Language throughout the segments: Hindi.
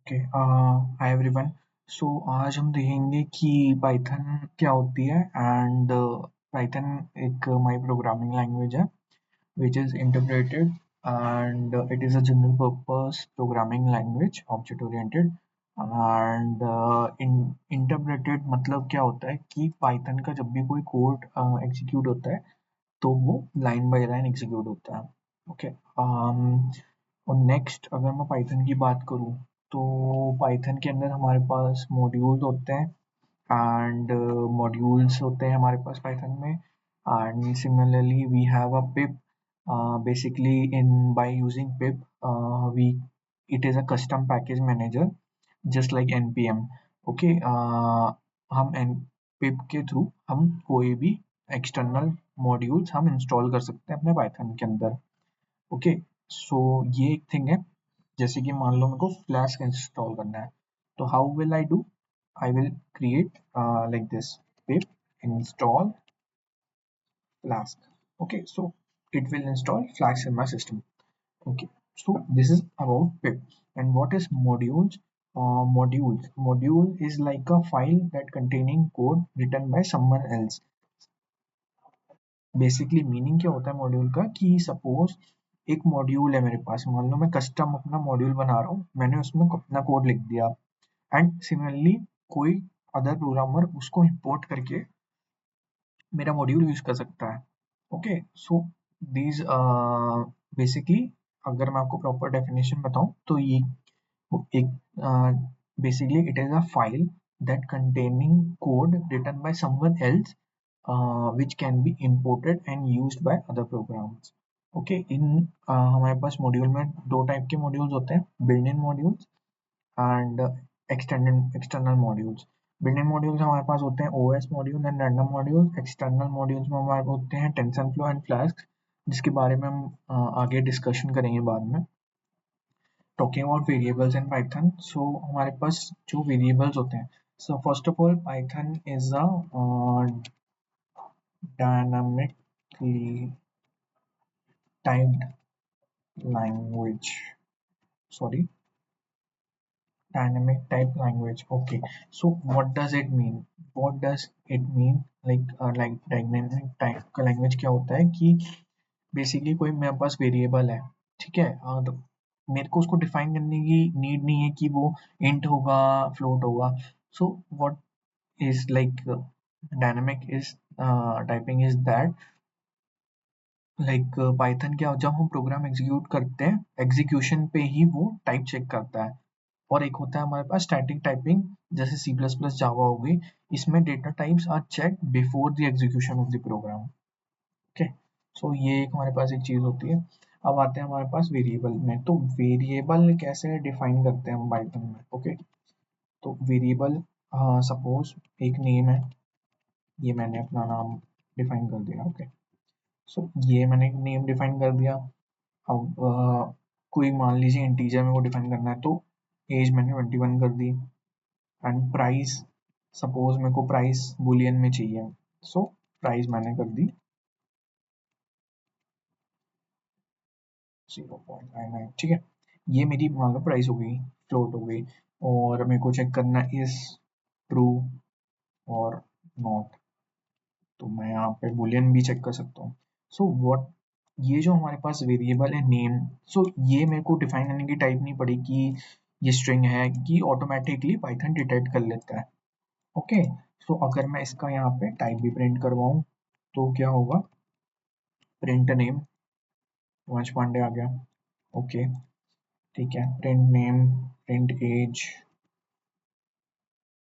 Okay hi everyone. सो आज हम देखेंगे कि पाइथन क्या होती है एंड पाइथन एक हमारी प्रोग्रामिंग लैंग्वेज है which is interpreted and it is a general purpose programming language object oriented and in interpreted मतलब क्या होता है कि पाइथन का जब भी कोई कोड एग्जीक्यूट होता है तो वो लाइन बाय लाइन एग्जीक्यूट होता है। ओके और नेक्स्ट अगर मैं पाइथन की बात करूँ तो पाइथन के अंदर हमारे पास मॉड्यूल्स होते हैं एंड मॉड्यूल्स होते हैं हमारे पास पाइथन में and similarly we have a pip basically in by using pip we it is a custom package manager just like npm okay हम pip के थ्रू हम कोई भी एक्सटर्नल मॉड्यूल्स हम इंस्टॉल कर सकते हैं अपने पाइथन के अंदर। ओके सो ये एक थिंग है। जैसे कि मान लो मेरे को फ्लैस्क इंस्टॉल करना है तो how will I do I will create like this pip install flask। okay so it will install flask in my system। okay so this is about pip and what is modules? Module is like a file that containing code written by someone else। Basically meaning क्या होता है मॉड्यूल का कि सपोज एक मॉड्यूल है मेरे पास, मान लो मैं कस्टम अपना मॉड्यूल बना रहा हूँ, मैंने उसमें अपना कोड लिख दिया एंड सिमिलरली कोई अदर प्रोग्रामर उसको इंपोर्ट करके मेरा मॉड्यूल यूज कर सकता है। ओके सो दीज बेसिकली अगर मैं आपको प्रॉपर डेफिनेशन बताऊं तो ये एक basically it is a file that containing code written by someone else which can be imported and used by other programs। Okay in हमारे पास मॉड्यूल में दो टाइप के मॉड्यूल्स होते हैं, built in modules and external modules. Built in modules हमारे पास होते हैं OS module and random modules. External modules में हमारे पास होते हैं टेंसरफ्लो एंड फ्लास्क, जिसके बारे में हम आगे डिस्कशन करेंगे बाद में। Talking about variables in Python, so हमारे पास जो वेरिएबल्स होते हैं, so first of all Python is a dynamically typed language, sorry, dynamic type language। okay so what does it mean? what does it mean like dynamic type का language क्या होता है कि बेसिकली कोई मेरे पास वेरिएबल है, ठीक है, तो मेरे को उसको डिफाइन करने की नीड नहीं है कि वो इंट होगा फ्लोट होगा। So what is like dynamic is typing is that like Python क्या, जब हम प्रोग्राम एग्जीक्यूट करते हैं एग्जीक्यूशन पे ही वो टाइप चेक करता है। और एक होता है हमारे पास स्टैटिक टाइपिंग, जैसे सी प्लस प्लस जावा हो गई, इसमें data types are check before the execution of the program. Okay so ये एक हमारे पास एक चीज होती है। अब आते हैं हमारे पास वेरिएबल में, तो वेरिएबल कैसे डिफाइन करते हैं हम पाइथन में। ओके तो वेरिएबल सपोज एक नेम है, ये मैंने अपना नाम डिफाइन कर दिया। ओके सो ये मैंने एक नेम डिफाइन कर दिया। अब कोई मान लीजिए इंटीजर में को डिफाइन करना है तो एज मैंने 21 कर दी एंड प्राइस, सपोज मेरे को प्राइस बुलियन में चाहिए, सो प्राइस मैंने कर दी 0.99। ठीक है, ये मेरी मान लो प्राइस हो गई, फ्लोट हो गई। और मेरे को चेक करना इज ट्रू और नॉट, तो मैं यहाँ पे बुलियन भी चेक कर सकता हूँ। सो व्हाट, ये जो हमारे पास वेरिएबल है नेम, सो ये मेरे को डिफाइन करने की टाइप नहीं पड़ी कि ये स्ट्रिंग है, कि ऑटोमेटिकली पाइथन डिटेक्ट कर लेता है। ओके सो अगर मैं इसका यहाँ पे टाइप भी प्रिंट करवाऊँ तो क्या होगा, प्रिंट नेम वंश पांडे आ गया। ओके ठीक है, print name, print age.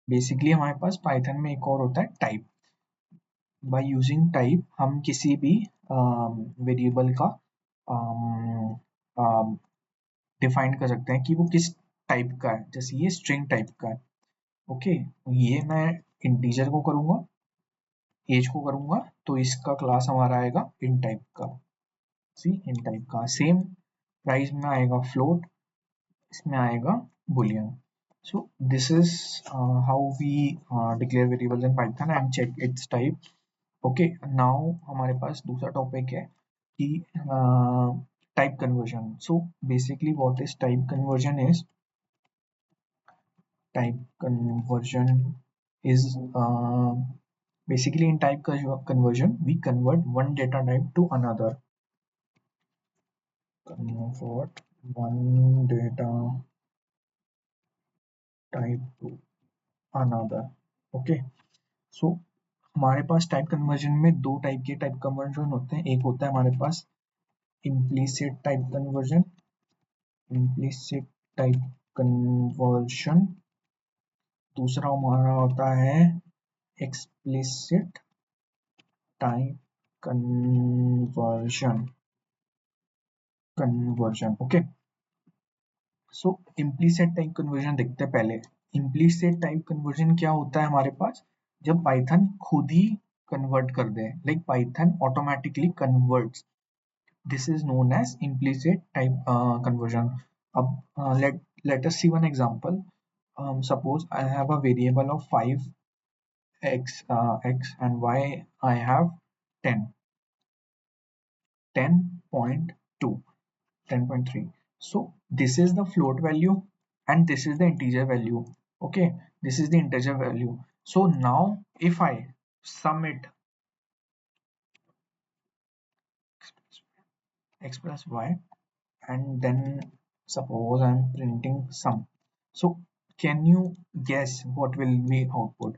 Basically हमारे पास पाइथन में एक और होता है टाइप। बाय यूजिंग टाइप हम किसी भी वेरिएबल का डिफाइन कर सकते हैं कि वो किस टाइप का है, जैसे ये स्ट्रिंग टाइप का है। ओके ये मैं इंटीजर को करूंगा, एज को करूंगा, तो इसका क्लास हमारा आएगा इन टाइप का। सी इन टाइप का सेम, प्राइस में आएगा फ्लोट, इसमें आएगा boolean. So this is how we declare variables in Python and check its type. Okay now हमारे पास दूसरा टॉपिक है कि type conversion. So basically what is type conversion is, type conversion is basically in type conversion we convert one data type to another. Convert one data type to another. Okay, so हमारे पास टाइप कन्वर्जन में दो टाइप के टाइप कन्वर्जन होते हैं. एक होता है हमारे पास implicit type conversion, implicit type conversion. दूसरा हमारा होता है explicit type conversion. Okay, so implicit type conversion देखते हैं पहले. इम्प्लीसिट टाइप कन्वर्जन क्या होता है हमारे पास? जब पाइथन खुद ही कन्वर्ट कर दे, like Python automatically converts. This is known as implicit type conversion. अब let us see one example. Suppose I have a variable of 5x x and y I have 10, 10.2, 10.3. So this is the float value and this is the integer value. Okay, this is the integer value. So now if I sum it x plus y and then suppose I'm printing sum. So can you guess what will be output?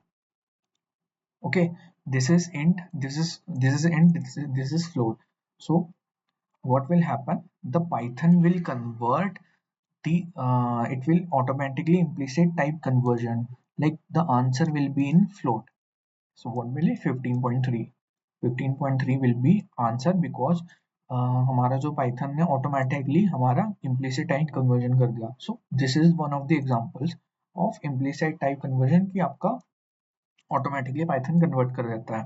Okay, this is int, this is int, this is float. So what will happen? The Python will convert the it will automatically implicit type conversion, like the answer will be in float. So what will it? 15.3. 15.3 will be answer because हमारा जो पाइथन ने ऑटोमेटिकली हमारा implicit टाइप कन्वर्जन कर दिया. सो this is one of the examples of implicit type conversion कि आपका ऑटोमेटिकली पाइथन कन्वर्ट कर देता है.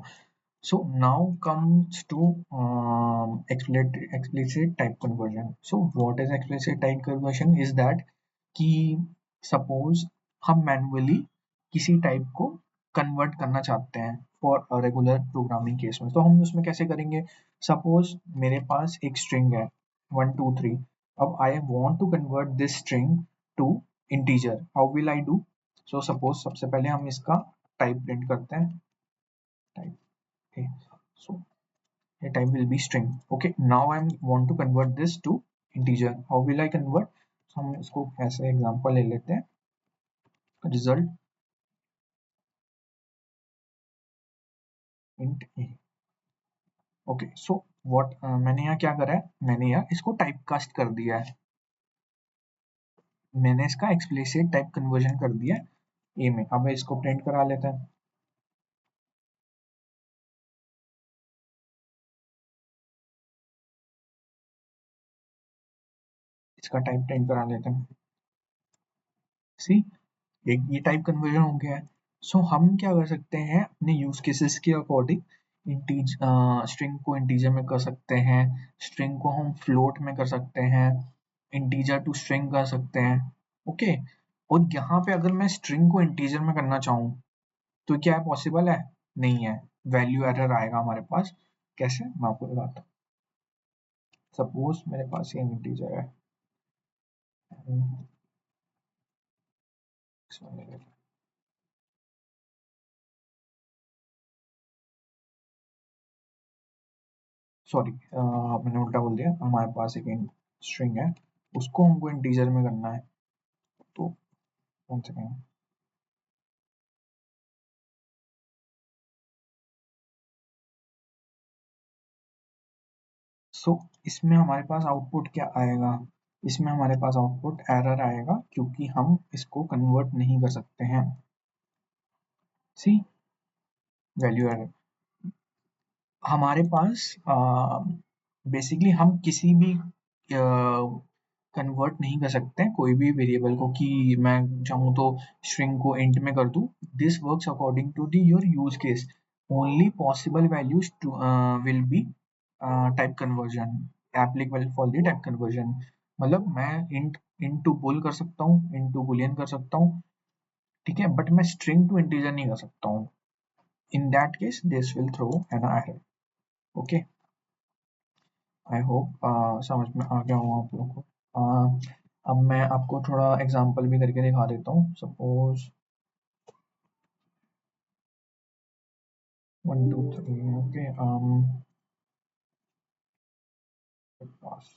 So now comes to explicit type conversion. So what is explicit type conversion? Is that कि suppose हम manually किसी टाइप को कन्वर्ट करना चाहते हैं फॉर रेगुलर प्रोग्रामिंग केस में, तो हम उसमें कैसे करेंगे? सपोज मेरे पास एक स्ट्रिंग है 1 2 3. अब I want to convert this string to integer. How will I do? So suppose सबसे पहले हम इसका टाइप प्रिंट करते हैं. Type okay, so a type will be string. Okay, now I want to convert this to integer. How will I convert? So हम इसको ऐसे एग्जांपल ले लेते हैं. Result int a. Okay, so what मैंने यहाँ क्या करा है? मैंने यहाँ इसको टाइप कास्ट कर दिया है. मैंने इसका एक्सप्लिसिट टाइप कन्वर्जन कर दिया है ए में. अब इसको प्रिंट करा लेते हैं. इसका टाइप प्रिंट करा लेते हैं. सी, एक ये टाइप कन्वर्जन हो गया है. सो हम क्या कर सकते हैं अपने यूज केसेस के अकॉर्डिंग? स्ट्रिंग को इंटीजर में कर सकते हैं, स्ट्रिंग को हम फ्लोट में कर सकते हैं, इंटीजर टू स्ट्रिंग कर सकते हैं. ओके, और यहाँ पे अगर मैं स्ट्रिंग को इंटीजर में करना चाहूँ तो क्या है पॉसिबल है? नहीं है, वैल्यू एरर आएगा हमारे पास. कैसे, मैं आपको बताता हूँ. सपोज मेरे पास ये इंटीजर है, सॉरी मैंने उल्टा बोल दिया. हमारे पास एक स्ट्रिंग है, उसको हमको इंटीजर में करना है. तो वन सेकेंड. सो इसमें हमारे पास आउटपुट क्या आएगा? इसमें हमारे पास आउटपुट एरर आएगा क्योंकि हम इसको कन्वर्ट नहीं कर सकते हैं. सी, वैल्यू एरर. हमारे पास बेसिकली हम किसी भी कन्वर्ट नहीं कर सकते हैं कोई भी वेरिएबल को कि मैं चाहूँ तो स्ट्रिंग को इंट में कर दूँ. This works according to the your use case. Only possible values will be type conversion applicable for the type conversion. मतलब मैं इंट टू बुल कर सकता हूँ, इंट टू बुलियन कर सकता हूँ, ठीक है, बट मैं स्ट्रिंग टू इंटीजर नहीं कर सकता हूँ. In that case this will throw an error. Okay, I hope समझ में आ गया हूँ आप लोगों को. अब मैं आपको थोड़ा एग्जांपल भी करके दिखा देता हूँ। सपोज 1 2 3 ओके पास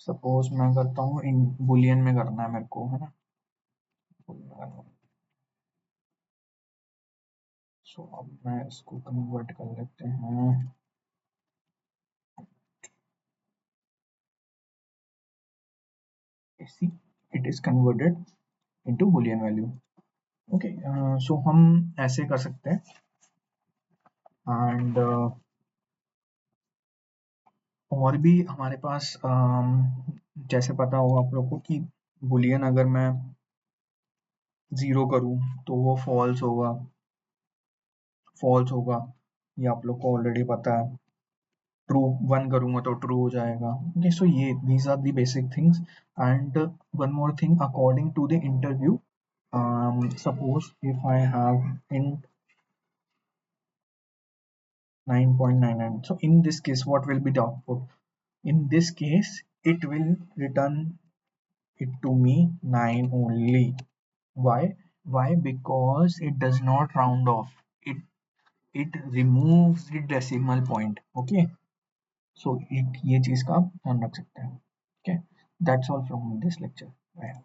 सपोज मैं करता हूँ इन बुलियन में करना है मेरे को, है ना। सो अब मैं इसको कन्वर्ट कर लेते हैं। ऐसी it is converted into boolean value. Okay, so हम ऐसे कर सकते हैं। एंड और भी हमारे पास जैसे पता होगा आप लोग को कि बुलियन अगर मैं ज़ीरो करूँ तो वो फॉल्स होगा, ये आप लोग को ऑलरेडी पता है। ट्रू 1 करूँगा तो ट्रू हो जाएगा। ओके, सो ये these are the basic things. And one more thing, according to the interview, suppose if I have int 9.99, so in this case what will be the output? In this case it will return it to me 9 only. Why? Because it does not round off, it removes the decimal point. Okay, so ये चीज का आप ध्यान रख सकते हैं। Okay, that's all from this lecture. Bye.